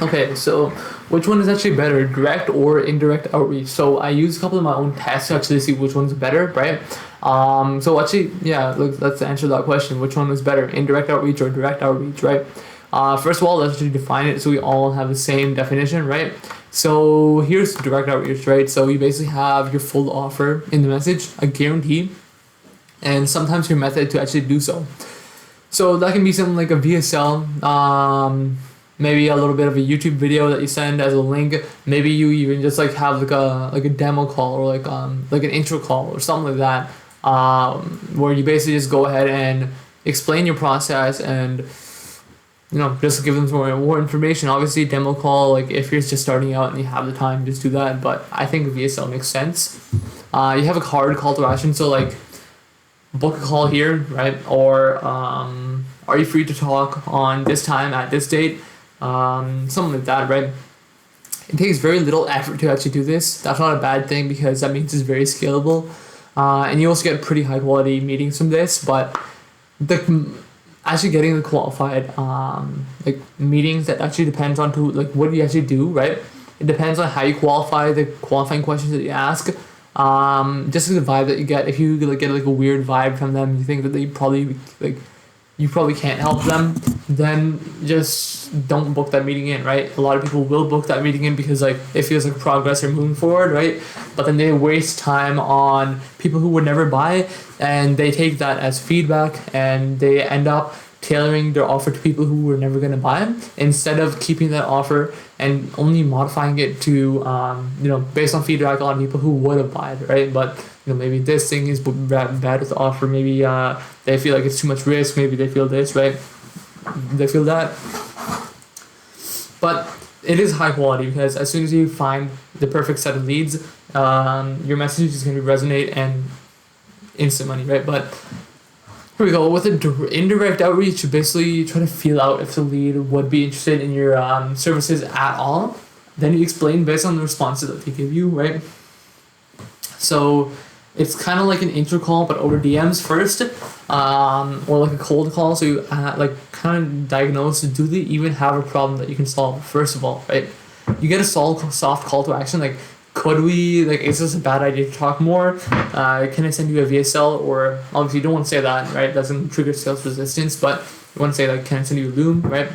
Okay, so which one is actually better, direct or indirect outreach? So I use a couple of my own tests to actually see which one's better, right? So actually, yeah, let's answer that question. Which one is better, indirect outreach or direct outreach, right? First of all, let's actually define it so we all have the same definition, right? So here's direct outreach, right? So you basically have your full offer in the message, a guarantee, and sometimes your method to actually do so. So that can be something like a VSL, maybe a little bit of a YouTube video that you send as a link. Maybe you even just like have like a demo call or like an intro call or something like that, where you basically just go ahead and explain your process and just give them some more information. Obviously, demo call, like if you're just starting out and you have the time, just do that. But I think VSL makes sense. You have a hard call to action, so like book a call here, right? Or are you free to talk on this time at this date? Something like that, right? It takes very little effort to actually do this. That's not a bad thing because that means it's very scalable. And you also get pretty high quality meetings from this, but the actually getting the qualified like meetings, that actually depends on like what you actually do, right? It depends on how you qualify, the qualifying questions that you ask. Just the vibe that you get. If you like get like a weird vibe from them, you think that you probably can't help them, then just don't book that meeting in, right? A lot of people will book that meeting in because like it feels like progress or moving forward, right? But then they waste time on people who would never buy, and they take that as feedback, and they end up tailoring their offer to people who were never going to buy them instead of keeping that offer and only modifying it to based on feedback on people who would have bought it, right? But maybe this thing is bad with the offer, maybe they feel like it's too much risk, maybe they feel this, right? They feel that. But it is high quality because as soon as you find the perfect set of leads, your message is going to resonate and instant money, right? But here we go. With indirect outreach, you basically try to feel out if the lead would be interested in your services at all. Then you explain based on the responses that they give you, right? So it's kind of like an intro call, but over DMs first, or like a cold call. So you like kind of diagnose, do they even have a problem that you can solve? First of all, right? You get a soft call to action, like, could we, like, is this a bad idea to talk more? Can I send you a VSL? Or obviously you don't want to say that, right? It doesn't trigger sales resistance, but you want to say like, can I send you a Loom, right?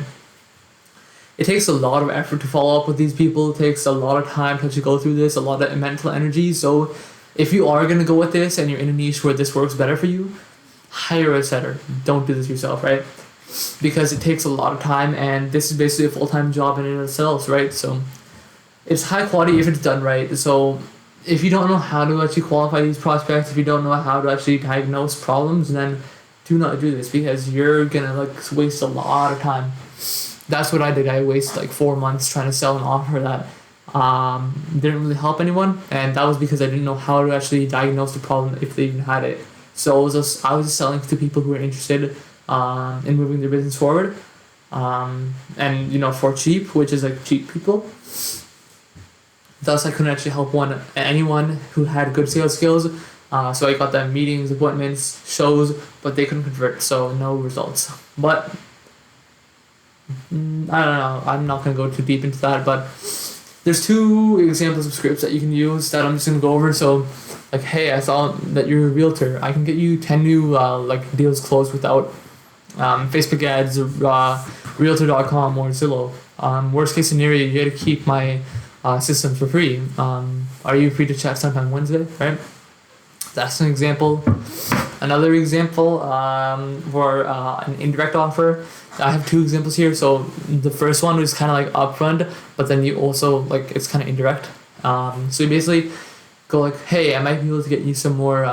It takes a lot of effort to follow up with these people. It takes a lot of time to actually go through this, a lot of mental energy. So if you are going to go with this and you're in a niche where this works better for you, hire a setter. Don't do this yourself, right? Because it takes a lot of time, and this is basically a full-time job in itself, right? So it's high quality if it's done right. So if you don't know how to actually qualify these prospects, if you don't know how to actually diagnose problems, then do not do this because you're gonna like waste a lot of time. That's what I did. I wasted like 4 months trying to sell an offer that didn't really help anyone, and that was because I didn't know how to actually diagnose the problem if they even had it. So I was just selling to people who were interested in moving their business forward, and for cheap, which is like cheap people. Thus, I couldn't actually help anyone who had good sales skills. So I got them meetings, appointments, shows, but they couldn't convert, so no results. But I don't know. I'm not gonna go too deep into that. But there's 2 examples of scripts that you can use that I'm just gonna go over. So, like, hey, I saw that you're a realtor. I can get you 10 new deals closed without Facebook ads, Realtor.com or Zillow. Worst case scenario, you got to keep my system for free. Are you free to chat sometime Wednesday, right? That's an example. Another example for an indirect offer. I have 2 examples here. So the first one is kind of like upfront, but then you also like it's kind of indirect. So you basically go like, hey, I might be able to get you some more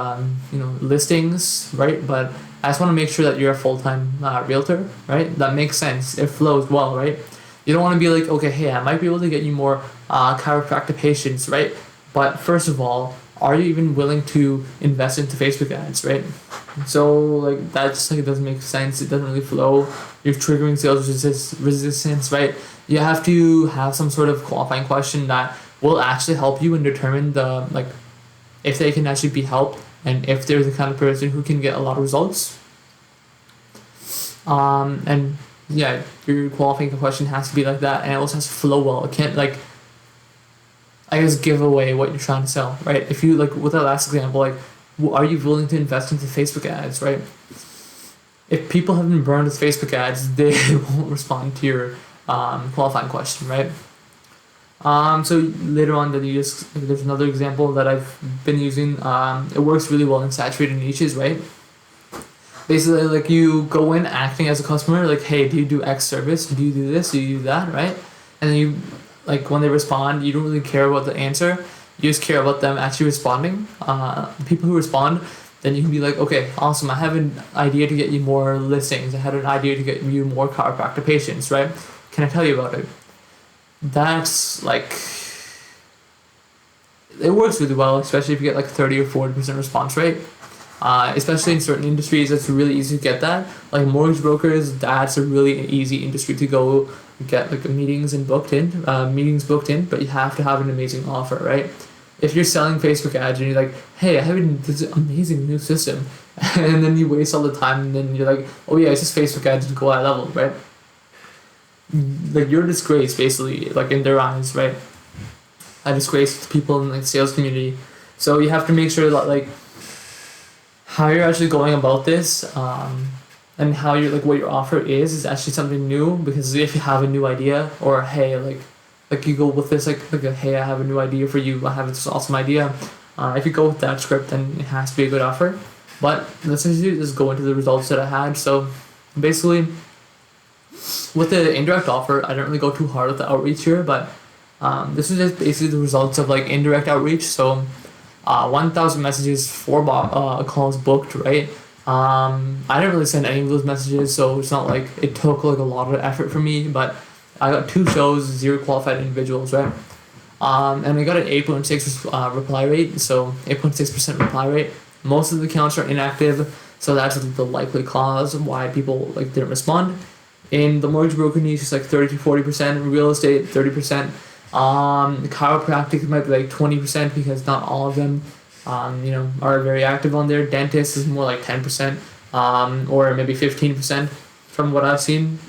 listings, right? But I just want to make sure that you're a full-time realtor, right? That makes sense. It flows well, right? You don't want to be like, okay, hey, I might be able to get you more chiropractic patients, right? But first of all, are you even willing to invest into Facebook ads, right? So like that just like doesn't make sense. It doesn't really flow. You're triggering sales resistance, right? You have to have some sort of qualifying question that will actually help you and determine if they can actually be helped and if they're the kind of person who can get a lot of results. And yeah, your qualifying question has to be like that, and it also has to flow well. It can't like, I guess, give away what you're trying to sell, right? If you like with that last example, like, are you willing to invest into Facebook ads, right? If people have been burned with Facebook ads, they won't respond to your qualifying question, right? So later on, then there's another example that I've been using. It works really well in saturated niches, right? Basically, like you go in acting as a customer, like, hey, do you do X service? Do you do this? Do you do that? Right? And then you, like, when they respond, you don't really care about the answer. You just care about them actually responding. People who respond, then you can be like, okay, awesome. I have an idea to get you more listings. I had an idea to get you more chiropractor patients, right? Can I tell you about it? That's like, it works really well, especially if you get like 30 or 40% response rate. Especially in certain industries, it's really easy to get that. Like mortgage brokers, that's a really easy industry to go get like meetings booked in, but you have to have an amazing offer, right? If you're selling Facebook ads and you're like, hey, I have this amazing new system, and then you waste all the time, and then you're like, oh yeah, it's just Facebook ads to go high level, right? Like you're a disgrace, basically, like in their eyes, right? A disgrace to people in like sales community. So you have to make sure that like how you're actually going about this, and how you're like what your offer is actually something new. Because if you have a new idea, or hey, like you go with this like a, hey, I have a new idea for you, I have this awesome idea. If you go with that script, then it has to be a good offer. But let's just go into the results that I had. So basically, with the indirect offer, I don't really go too hard with the outreach here, but this is just basically the results of like indirect outreach. So 1,000 messages, 4 calls booked, right? I didn't really send any of those messages, so it's not like it took like a lot of effort for me, but I got 2 shows, 0 qualified individuals, right? And I got an 8.6 reply rate, so 8.6% reply rate. Most of the accounts are inactive, so that's the likely cause of why people like didn't respond. In the mortgage broker niche, it's like 30 to 40%. Real estate, 30%. Chiropractic might be like 20% because not all of them, are very active on there. Dentist is more like 10%, or maybe 15% from what I've seen.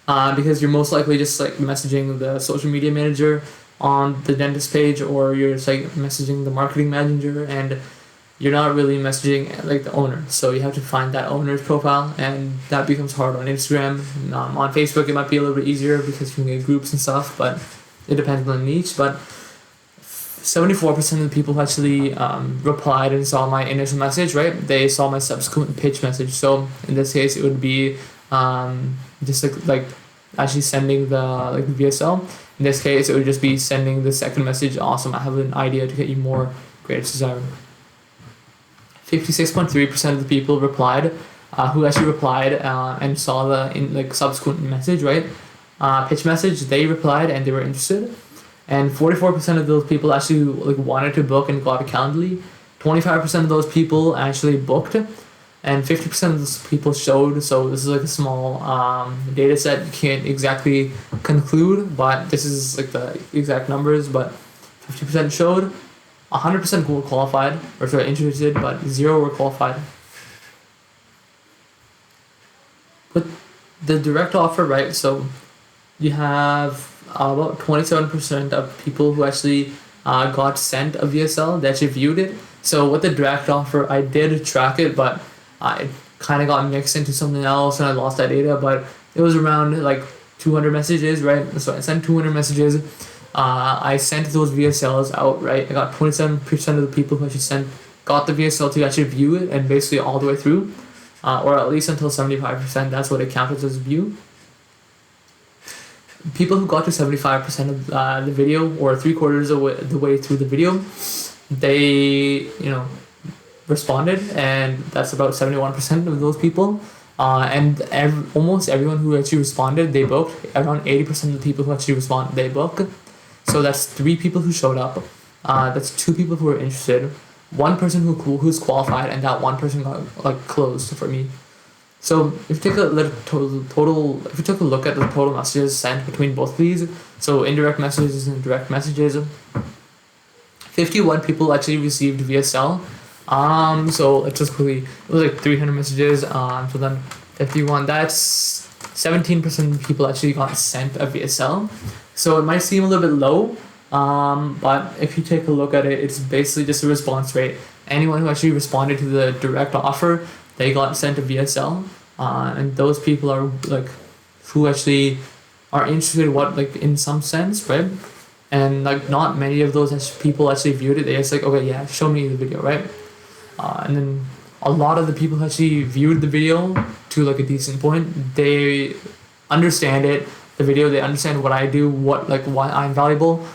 Because you're most likely just like messaging the social media manager on the dentist page, or you're just like messaging the marketing manager, and you're not really messaging like the owner. So you have to find that owner's profile, and that becomes hard on Instagram. On Facebook, it might be a little bit easier because you can get groups and stuff, but it depends on the niche. But 74% of the people who actually replied and saw my initial message, right? They saw my subsequent pitch message. So in this case, it would be just like actually sending the like the VSL. In this case, it would just be sending the second message. Awesome, I have an idea to get you more greatest desire. 56.3% of the people replied, who actually replied and saw the subsequent message, right? Pitch message, they replied and they were interested. And 44% of those people actually wanted to book and got a Calendly. 25% of those people actually booked, and 50% of those people showed. So this is like a small data set. You can't exactly conclude, but this is like the exact numbers. But 50% showed. 100% were qualified, or sorry, interested, but 0 were qualified. With the direct offer, right? So you have about 27% of people who actually got sent a VSL. They actually viewed it. So with the direct offer, I did track it, but I kind of got mixed into something else, and I lost that data. But it was around like 200 messages, right? So I sent 200 messages. I sent those VSLs out, right? I got 27% of the people who actually got the VSL to actually view it, and basically all the way through, or at least until 75%. That's what it counted as view. People who got to 75% of the video, or 3/4 of the way through the video, they responded, and that's about 71% of those people. And almost everyone who actually responded, they booked. Around 80% of the people who actually responded, they booked. So that's 3 people who showed up. That's 2 people who were interested. 1 person who's qualified, and that 1 person got closed for me. So if you take a if you took a look at the total messages sent between both of these, so indirect messages and direct messages, 51 people actually received VSL. So it was like 300 messages. So then 51. That's 17% of people actually got sent a VSL. So it might seem a little bit low, but if you take a look at it, it's basically just a response rate. Anyone who actually responded to the direct offer, they got sent a VSL, and those people are like who actually are interested in what, like, in some sense, right? And like not many of those people actually viewed it. They just like, okay, yeah, show me the video, right? And then a lot of the people who actually viewed the video to like a decent point, they understand it, the video, they understand what I do, why I'm valuable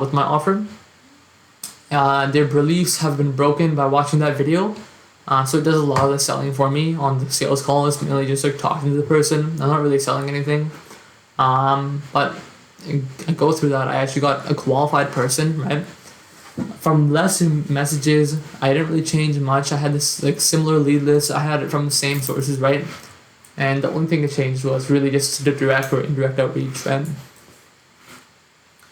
with my offer. Their beliefs have been broken by watching that video. So it does a lot of the selling for me on the sales call. It's mainly just like talking to the person. I'm not really selling anything. But I go through that. I actually got a qualified person, right? From less messages, I didn't really change much. I had this like similar lead list. I had it from the same sources, right? And the only thing that changed was really just the direct or indirect outreach, right?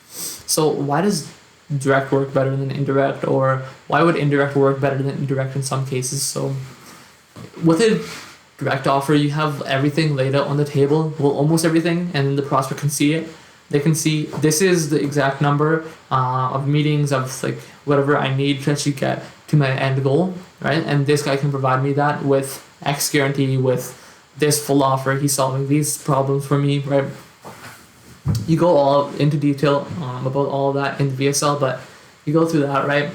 So why does direct work better than indirect, or why would indirect work better than indirect in some cases? So with a direct offer, you have everything laid out on the table, well, almost everything, and then the prospect can see it. They can see this is the exact number of meetings of like whatever I need to actually get to my end goal, right? And this guy can provide me that with X guarantee, with this full offer. He's solving these problems for me, right? You go all into detail about all of that in the VSL, but you go through that, right?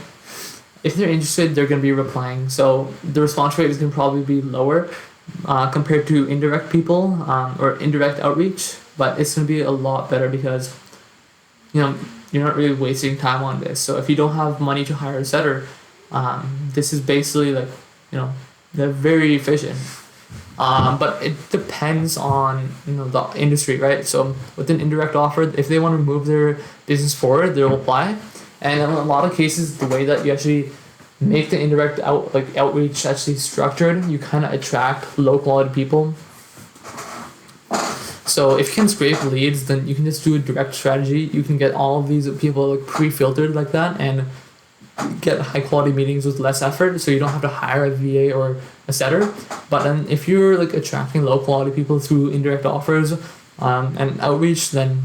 If they're interested, they're going to be replying. So the response rate is going to probably be lower compared to indirect people or indirect outreach, but it's going to be a lot better because, you know, you're not really wasting time on this. So if you don't have money to hire a setter, this is basically like, you know, they're very efficient. But it depends on, you know, the industry, right? So with an indirect offer, if they want to move their business forward, they'll apply. And in a lot of cases, the way that you actually make the indirect outreach actually structured, you kind of attract low quality people. So if you can scrape leads, then you can just do a direct strategy. You can get all of these people like pre-filtered like that and get high quality meetings with less effort, so you don't have to hire a VA or a setter. But then if you're like attracting low quality people through indirect offers and outreach, then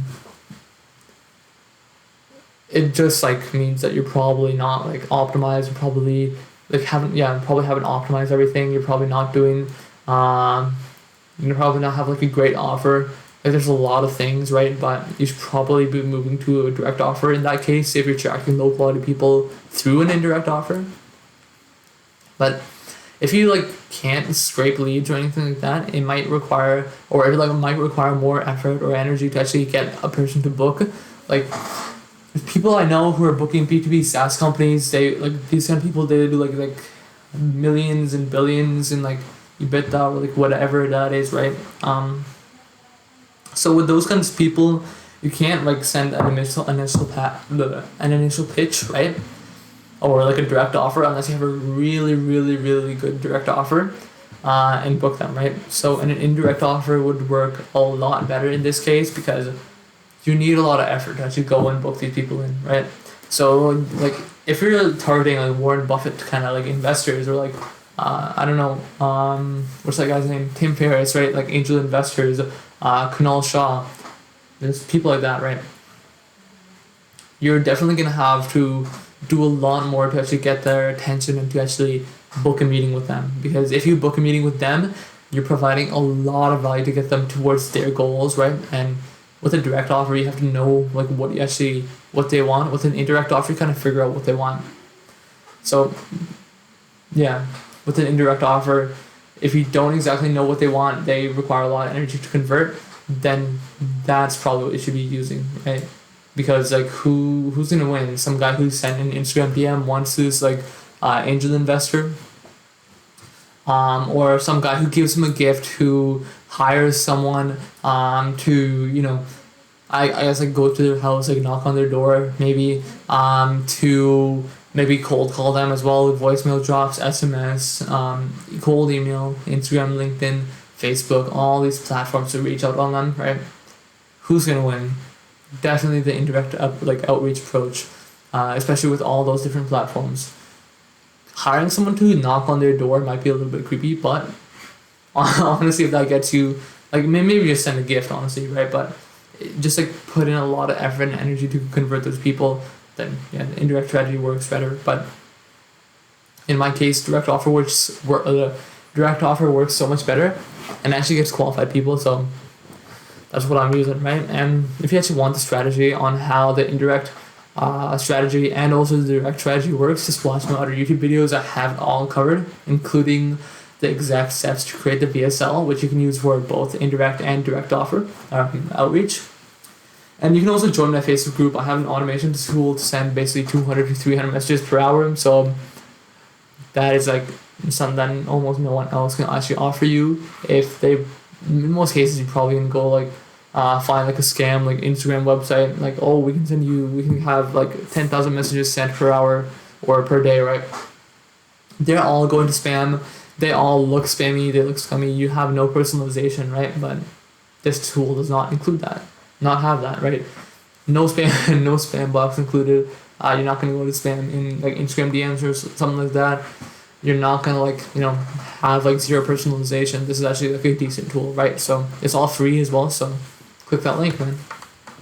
it just like means that you're probably not like optimized. You probably haven't optimized everything. You're probably not doing you probably not have like a great offer. Like there's a lot of things, right? But you should probably be moving to a direct offer in that case if you're attracting low quality people through an indirect offer. But if you like can't scrape leads or anything like that, it might require more effort or energy to actually get a person to book. Like people I know who are booking B2B SaaS companies, they like these kind of people, they do like millions and billions in like EBITDA or like whatever that is, right? So with those kinds of people, you can't like send an initial pitch, right? Or like a direct offer unless you have a really, really, really good direct offer and book them, right? So an indirect offer would work a lot better in this case because you need a lot of effort to actually go and book these people in, right? So like if you're targeting like Warren Buffett kind of like investors or like I don't know, what's that guy's name? Tim Ferriss, right? Like angel investors, Kunal Shah. There's people like that, right? You're definitely gonna have to do a lot more to actually get their attention and to actually book a meeting with them. Because if you book a meeting with them, you're providing a lot of value to get them towards their goals, right? And with a direct offer, you have to know like what they want. With an indirect offer, you kind of figure out what they want. So, yeah. With an indirect offer, if you don't exactly know what they want, they require a lot of energy to convert, then that's probably what you should be using, right? Because like who's gonna win? Some guy who sent an Instagram DM once who's like angel investor, or some guy who gives him a gift, who hires someone to, you know, I guess like go to their house, like knock on their door, maybe to maybe cold call them as well, voicemail drops, SMS, cold email, Instagram, LinkedIn, Facebook, all these platforms to reach out on them, right? Who's gonna win? Definitely the indirect outreach approach, especially with all those different platforms. Hiring someone to knock on their door might be a little bit creepy, but honestly, if that gets you, like, maybe just send a gift, honestly, right? But just like put in a lot of effort and energy to convert those people, then yeah, the indirect strategy works better. But in my case, direct offer works so much better, and actually gets qualified people. So that's what I'm using, right? And if you actually want the strategy on how the indirect strategy and also the direct strategy works, just watch my other YouTube videos. I have it all covered, including the exact steps to create the VSL, which you can use for both indirect and direct offer outreach. And you can also join my Facebook group. I have an automation tool to send basically 200 to 300 messages per hour. So that is like something that almost no one else can actually offer you. If they, in most cases, you probably can go like find like a scam like Instagram website, like, oh, we can have like 10,000 messages sent per hour or per day, right? They're all going to spam. They all look spammy. They look scummy. You have no personalization, right? But this tool does not include that. Not have that, right? No spam, no spam box included. You're not gonna go to spam in like Instagram DMs or something like that. You're not gonna like have like zero personalization. This is actually like a decent tool, right? So it's all free as well. So click that link, man.